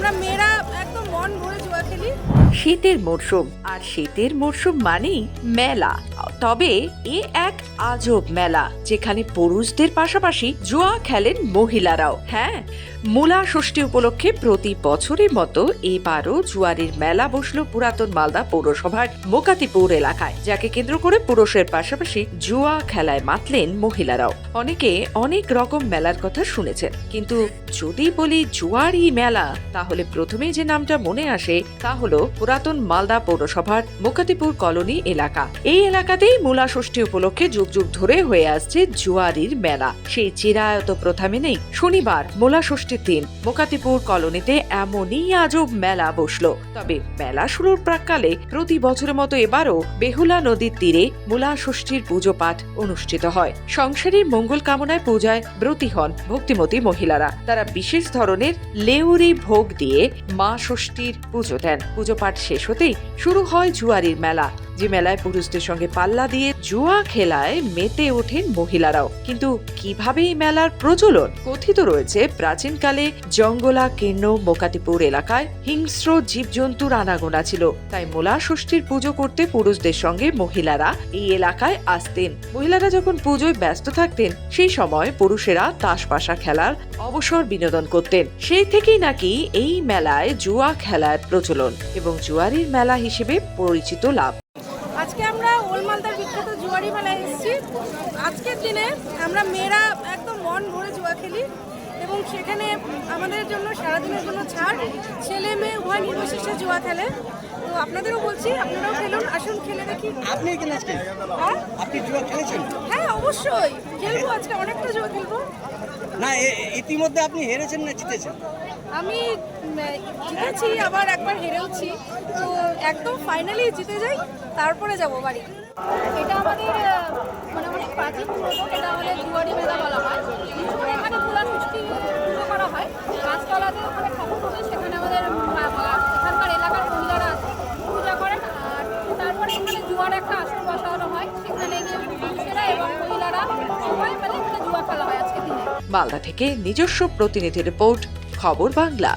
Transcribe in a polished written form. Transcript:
আমরা মেয়েরা একদম মন ভরে জুয়া খেলি। শীতের মরশুম, আর শীতের মরশুম মানেই মেলা। তবে এ এক আজব মেলা, যেখানে পুরুষদের পাশাপাশি জুয়া খেলেন মহিলারাও। হ্যাঁ, মূলা ষষ্ঠী উপলক্ষে প্রতি বছরের মতো এবারও জুয়ারির মেলা বসলো পুরাতন মালদা পৌরসভার মোকাতিপুর এলাকায়, যাকে কেন্দ্র করে পুরুষের পাশাপাশি জুয়া খেলায় মাতলেন মহিলারাও। অনেকে অনেক রকম মেলার কথা শুনেছেন, কিন্তু যদি বলি জুয়ারি মেলা, তাহলে প্রথমেই যে নামটা মনে আসে তা হলো পুরাতন মালদা পৌরসভার মোকাতিপুর কলোনি এলাকা। এই এলাকাতেই মূলা ষষ্ঠী উপলক্ষে যুগ যুগ ধরে হয়ে আসছে জুয়ারির মেলা। সেই চিরায়ত প্রথা মেনেই শনিবার মূলা ষষ্ঠীর দিন মোকাতিপুর কলোনিতে এমনই আজব মেলা বসলো। তবে মেলা শুরুর প্রাক্কালে প্রতি বছরের মতো এবারও বেহুলা নদীর তীরে মূলা ষষ্ঠীর পুজো পাঠ অনুষ্ঠিত হয়। সংসারের মঙ্গল কামনায় পূজায় ব্রতী হন ভক্তিমতী মহিলারা। তারা বিশেষ ধরনের লেউরি ভোগ দিয়ে মা ষষ্ঠীর পুজো দেন। পুজো পাঠ শেষ হতেই শুরু হয় জুয়ারির মেলা, যে মেলায় পুরুষদের সঙ্গে পাল্লা দিয়ে জুয়া খেলায় মেতে ওঠেন মহিলারাও। কিন্তু কিভাবে এই মেলার প্রচলন? কথিত রয়েছে প্রাচীনকালে জঙ্গলা কীর্ণ মোকাতিপুর এলাকায় হিংস্র জীবজন্তুর আনাগোনা ছিল, তাই মূলা ষষ্ঠীর পুজো করতে পুরুষদের সঙ্গে মহিলারা এই এলাকায় আসতেন। মহিলারা যখন পুজোয় ব্যস্ত থাকতেন, সেই সময় পুরুষেরা তাস পাশা খেলার অবসর বিনোদন করতেন। সেই থেকেই নাকি এই মেলায় জুয়া খেলার প্রচলন এবং জুয়ারির মেলা হিসেবে পরিচিত লাভ। আজকে আমরা ওল্ড মালদার বিখ্যাত জুয়ারি মেলায় এসেছি। আজকের দিনে আমরা মেয়েরা একদম মন ভরে জুয়া খেলি এবং সেখানে আমাদের জন্য সারাদিনের জন্য ছাড়, ছেলে মেয়ে উভয় নির্বিশেষে জুয়া খেলে। তো আপনাদেরও বলছি, আপনারাও খেলুন, আসুন খেলে দেখি। আপনি খেলেছেন? হ্যাঁ, আপনি জুয়া খেলেছেন? হ্যাঁ অবশ্যই খেলবো, আজকে অনেকটা জুয়া খেলবো। না, ইতিমধ্যে আপনি হেরেছেন না জিতেছেন? আমি জিতেছি, আবার একবার হেরেওছি। তো একদম ফাইনালি জিতে যাই, তারপরে যাব বাড়ি। এটা আমাদের মানে অনেক প্রাচীন পুরনো, এটা আমাদের জুয়ারি মেলা বলা হয়। এখানে মূলা ষষ্ঠী পুজো করা হয়, গাছতলাতে ওখানে ঠাকুর পুজো, সেখানে আমাদের এখানকার এলাকার মহিলারা পূজা করেন। আর তারপরে এখানে জুয়ার একটা আসর বসানো হয়, সেখানে গিয়ে পুরুষেরা এবং মহিলারা সবাই মিলে এখানে জুয়া খেলা হয় আজকের দিনে। মালদা থেকে নিজস্ব প্রতিনিধি রিপোর্ট, খবর বাংলা।